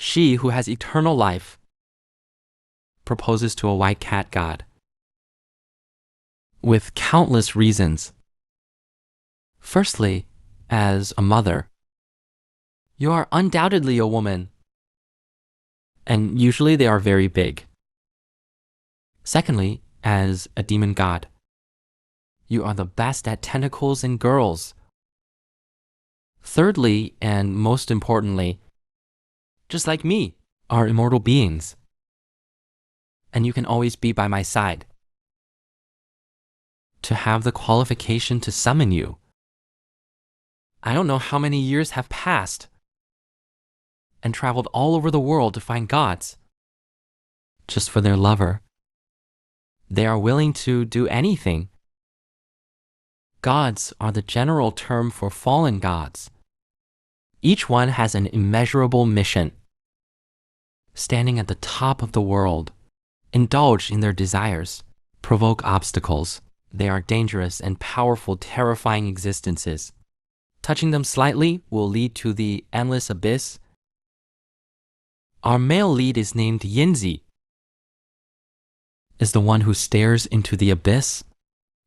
She who has eternal life proposes to a white cat god with countless reasons. Firstly, as a mother. You are undoubtedly a woman, and usually they are very big. Secondly, as a demon god. You are the best at tentacles and girls. Thirdly, and most importantly, just like me, are immortal beings. And you can always be by my side. To have the qualification to summon you. I don't know how many years have passed and traveled all over the world to find gods just for their lover. They are willing to do anything. Gods are the general term for fallen gods. Each one has an immeasurable mission. Standing at the top of the world, indulge in their desires, provoke obstacles. They are dangerous and powerful, terrifying existences. Touching them slightly will lead to the endless abyss. Our male lead is named Yinzi, is the one who stares into the abyss.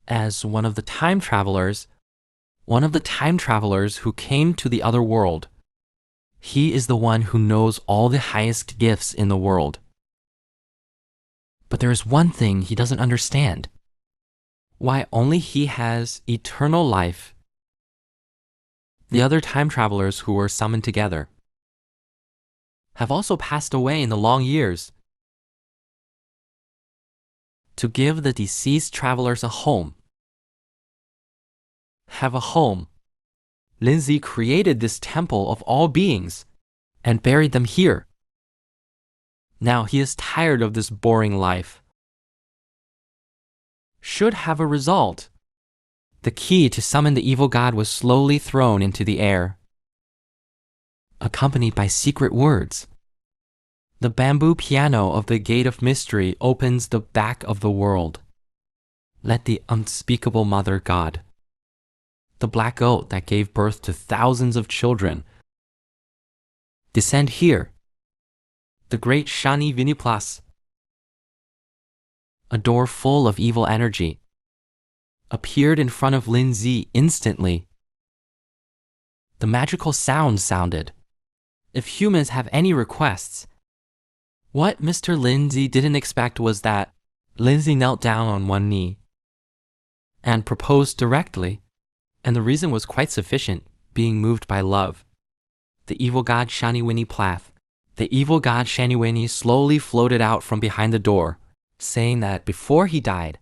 As one of the time travelers who came to the other world. He is the one who knows all the highest gifts in the world. But there is one thing he doesn't understand. Why only he has eternal life. The other time travelers who were summoned together have also passed away in the long years. To give the deceased travelers a home. Have a home. Lindsay created this temple of all beings and buried them here. Now he is tired of this boring life. Should have a result. The key to summon the evil god was slowly thrown into the air, accompanied by secret words. The bamboo piano of the Gate of Mystery opens the back of the world. Let the unspeakable mother god, the black goat that gave birth to thousands of children, descend here. The great Shani Viniplas, a door full of evil energy, appeared in front of Lindsay instantly. The magical sound sounded. If humans have any requests, what Mr. Lindsay didn't expect was that Lindsay knelt down on one knee and proposed directly, and the reason was quite sufficient, being moved by love. The evil god Shaniwini Plath, the evil god Shaniwini slowly floated out from behind the door, saying that before he died,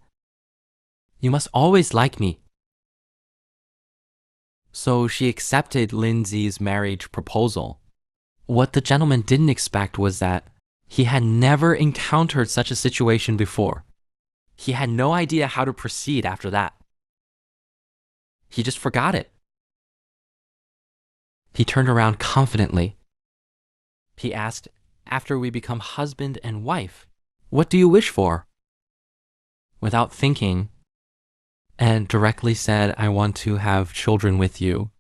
"You must always like me." So she accepted Lindsay's marriage proposal. What the gentleman didn't expect was that he had never encountered such a situation before. He had no idea how to proceed after that. He just forgot it. He turned around confidently. He asked, "After we become husband and wife, what do you wish for?" Without thinking, and directly said, "I want to have children with you."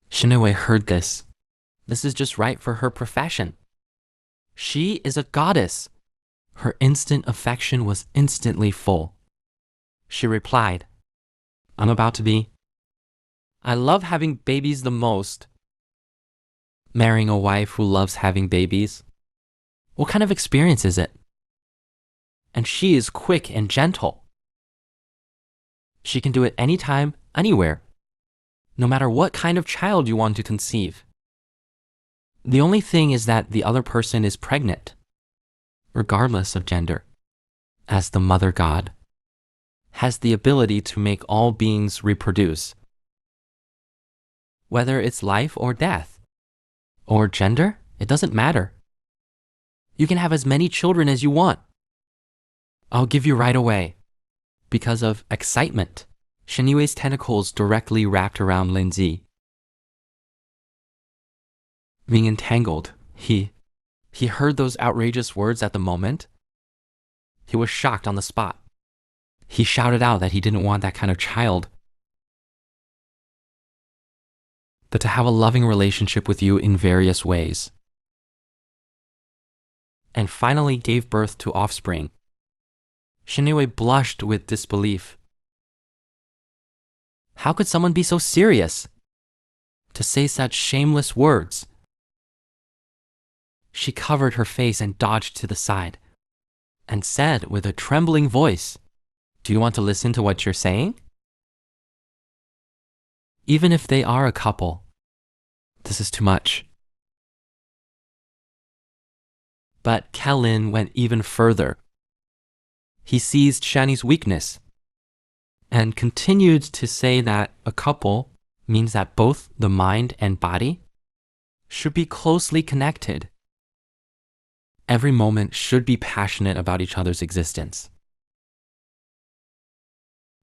Shinewei heard this. This is just right for her profession. She is a goddess. Her instant affection was instantly full. She replied, "I'm about to be. I love having babies the most." Marrying a wife who loves having babies? What kind of experience is it? And she is quick and gentle. She can do it anytime, anywhere, no matter what kind of child you want to conceive. The only thing is that the other person is pregnant, regardless of gender, as the mother god has the ability to make all beings reproduce. Whether it's life or death, or gender, it doesn't matter. You can have as many children as you want. I'll give you right away. Because of excitement, Shiniwei's tentacles directly wrapped around Lindsay. Being entangled, he heard those outrageous words at the moment. He was shocked on the spot. He shouted out that he didn't want that kind of child. But to have a loving relationship with you in various ways. and finally gave birth to offspring. Shinwei blushed with disbelief. How could someone be so serious to say such shameless words? She covered her face and dodged to the side and said with a trembling voice, "Do you want to listen to what you're saying? Even if they are a couple, this is too much." But Kellin went even further. He seized Shani's weakness and continued to say that a couple means that both the mind and body should be closely connected. Every moment should be passionate about each other's existence.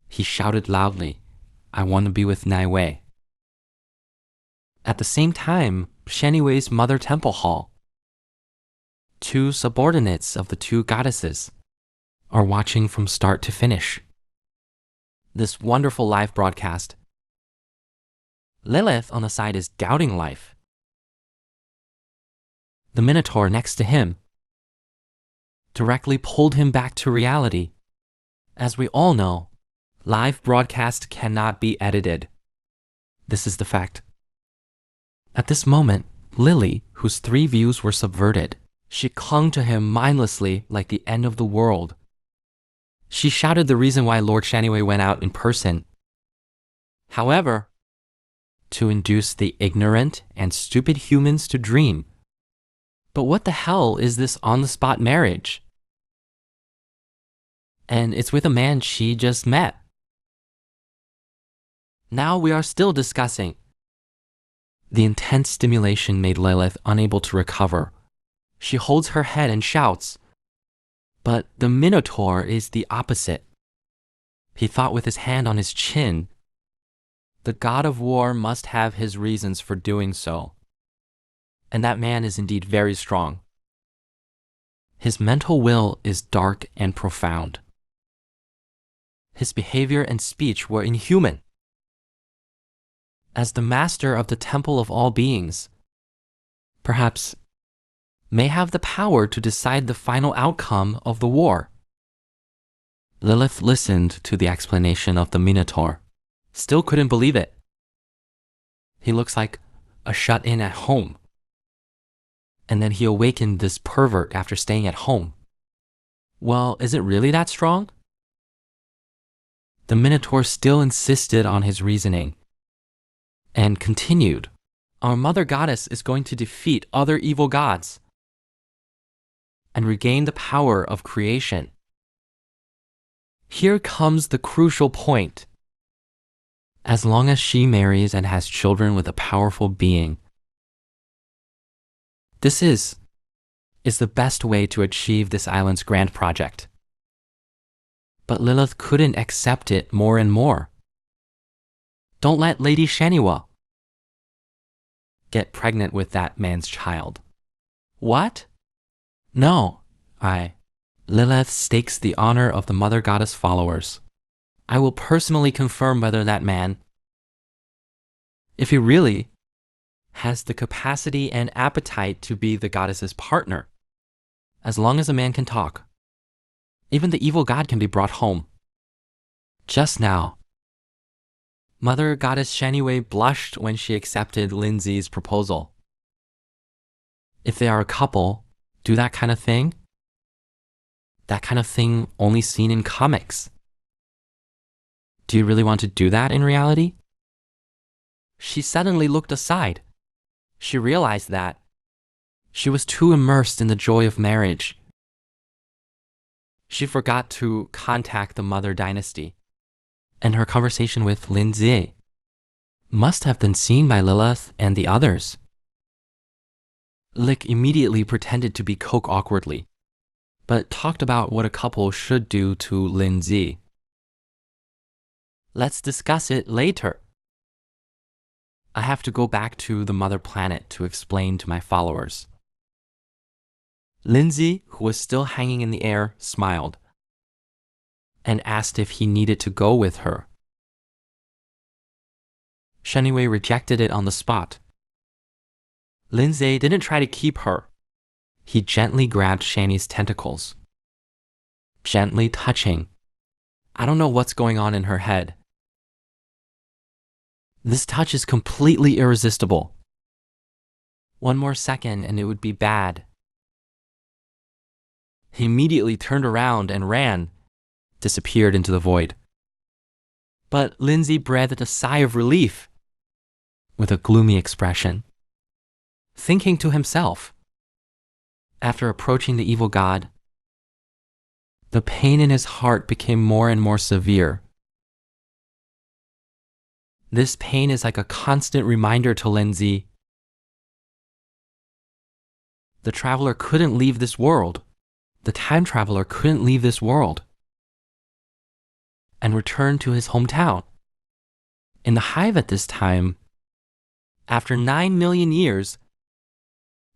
He shouted loudly, "I want to be with Nai Wei." At the same time, Shaniwei's mother temple hall, two subordinates of the two goddesses, are watching from start to finish this wonderful live broadcast. Lilith on the side is doubting life. The Minotaur next to him directly pulled him back to reality. As we all know, live broadcast cannot be edited. This is the fact. At this moment, Lily, whose 3 views were subverted, she clung to him mindlessly like the end of the world. She shouted the reason why Lord Shaniwei went out in person. However, to induce the ignorant and stupid humans to dream. But what the hell is this on-the-spot marriage? And it's with a man she just met. Now we are still discussing. The intense stimulation made Lilith unable to recover. She holds her head and shouts. But the Minotaur is the opposite. He thought with his hand on his chin. The god of war must have his reasons for doing so. And that man is indeed very strong. His mental will is dark and profound. His behavior and speech were inhuman. As the master of the temple of all beings, perhaps may have the power to decide the final outcome of the war. Lilith listened to the explanation of the Minotaur. Still couldn't believe it. He looks like a shut-in at home. And then he awakened this pervert after staying at home. Well, is it really that strong? The Minotaur still insisted on his reasoning and continued, "Our mother goddess is going to defeat other evil gods and regain the power of creation. Here comes the crucial point. As long as she marries and has children with a powerful being, this is the best way to achieve this island's grand project." But Lilith couldn't accept it more and more. Don't let Lady Shaniwa get pregnant with that man's child. What? No, Lilith stakes the honor of the Mother Goddess followers. I will personally confirm whether that man, if he really has the capacity and appetite to be the goddess's partner, as long as a man can talk. Even the evil god can be brought home. Just now, Mother Goddess Shaniwei blushed when she accepted Lindsay's proposal. If they are a couple, do that kind of thing? That kind of thing only seen in comics. Do you really want to do that in reality? She suddenly looked aside. She realized that she was too immersed in the joy of marriage. She forgot to contact the Mother Dynasty, and her conversation with Lin Zi must have been seen by Lilith and the others. Lick immediately pretended to be Coke awkwardly, but talked about what a couple should do to Lin Zi. Let's discuss it later. I have to go back to the mother planet to explain to my followers. Lindsay, who was still hanging in the air, smiled and asked if he needed to go with her. Shaniwei rejected it on the spot. Lindsay didn't try to keep her. He gently grabbed Shani's tentacles, gently touching. I don't know what's going on in her head. This touch is completely irresistible. One more second and it would be bad. He immediately turned around and ran, disappeared into the void. But Lindsay breathed a sigh of relief with a gloomy expression, thinking to himself, after approaching the evil god, the pain in his heart became more and more severe. This pain is like a constant reminder to Lindsay. The traveler couldn't leave this world. The time traveler couldn't leave this world and return to his hometown. In the hive at this time, after 9 million years,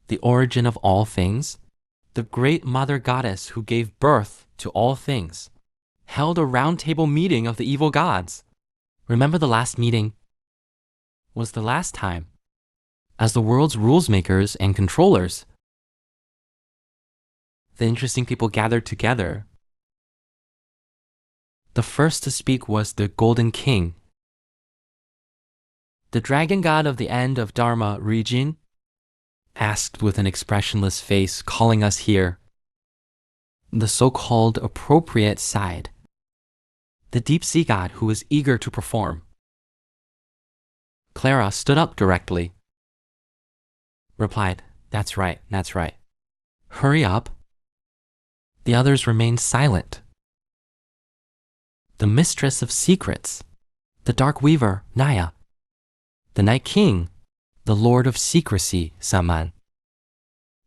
the origin of all things, the great mother goddess who gave birth to all things, held a roundtable meeting of the evil gods. Remember the last meeting was the last time, as the world's rules makers and controllers. The interesting people gathered together. The first to speak was the Golden King, the dragon god of the end of Dharma, Rijin, asked with an expressionless face, calling us here. The so-called appropriate side, the deep sea god who was eager to perform. Clara stood up directly, replied, that's right. Hurry up. The others remained silent. The mistress of secrets, the dark weaver, Naya, the night king, the lord of secrecy, Saman,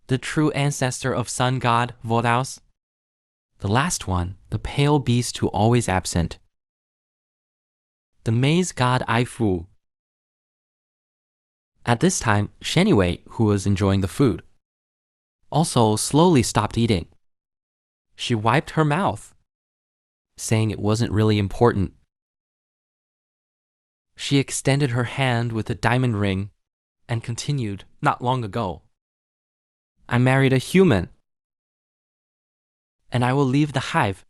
the true ancestor of sun god, Vodaus, the last one, the pale beast who always absent, the maize god, Aifu. At this time, Sheniwei, who was enjoying the food, also slowly stopped eating. She wiped her mouth, saying it wasn't really important. She extended her hand with a diamond ring and continued, not long ago, I married a human, and I will leave the hive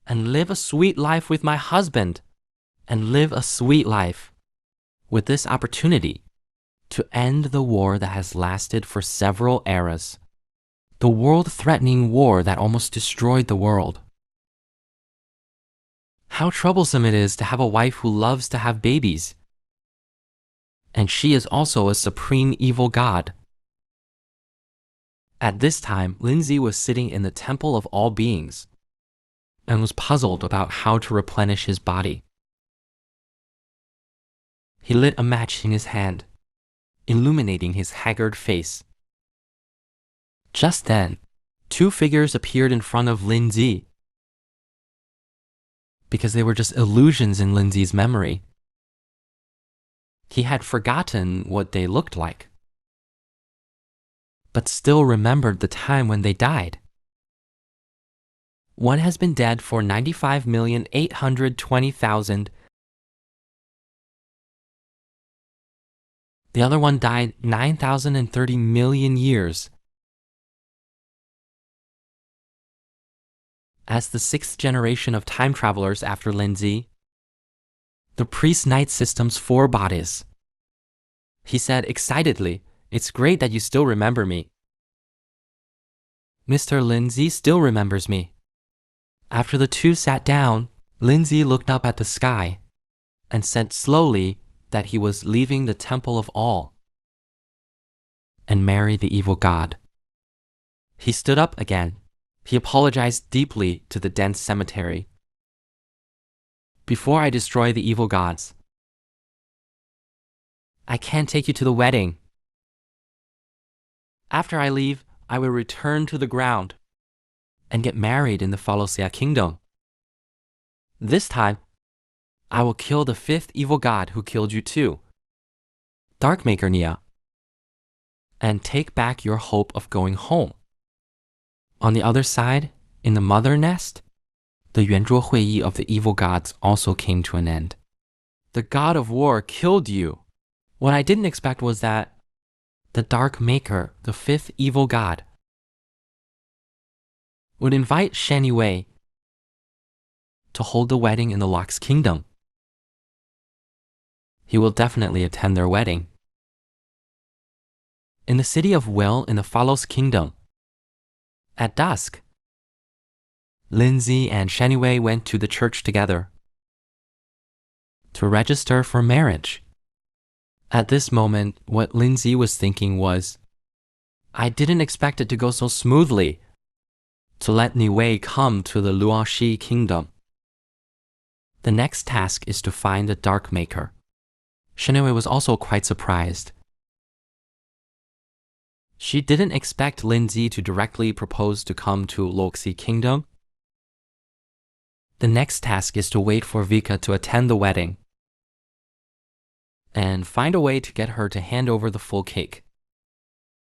and live a sweet life with my husband and live a sweet life with this opportunity to end the war that has lasted for several eras, the world-threatening war that almost destroyed the world. How troublesome it is to have a wife who loves to have babies. And she is also a supreme evil god. At this time, Lindsay was sitting in the temple of all beings and was puzzled about how to replenish his body. He lit a match in his hand, illuminating his haggard face. Just then, 2 figures appeared in front of Lindsay, because they were just illusions in Lindsay's memory. He had forgotten what they looked like, but still remembered the time when they died. One has been dead for 95,820,000. The other one died 9,030 million years. As the 6th generation of time travelers after Lindsay, the priest knight system's 4 bodies. He said excitedly, it's great that you still remember me. Mr. Lindsay still remembers me. After the 2 sat down, Lindsay looked up at the sky and said slowly that he was leaving the temple of all and marry the evil god. He stood up again. He apologized deeply to the dense cemetery. Before I destroy the evil gods, I can't take you to the wedding. After I leave, I will return to the ground and get married in the Phalosia kingdom. This time, I will kill the 5th evil god who killed you too, Darkmaker Nia, and take back your hope of going home. On the other side, in the mother nest, the 圆桌会议 of the evil gods also came to an end. The god of war killed you. What I didn't expect was that the Dark Maker, the fifth evil god, would invite Shen Yue to hold the wedding in the Lock's kingdom. He will definitely attend their wedding. In the city of Will in the Follows Kingdom, at dusk, Lindsay and Shen Yue went to the church together to register for marriage. At this moment, what Lindsay was thinking was, I didn't expect it to go so smoothly to let Niwei come to the Luoxi kingdom. The next task is to find the Dark Maker. Shen Yue was also quite surprised. She didn't expect Lindsay to directly propose to come to Luoxi kingdom. The next task is to wait for Vika to attend the wedding and find a way to get her to hand over the full cake.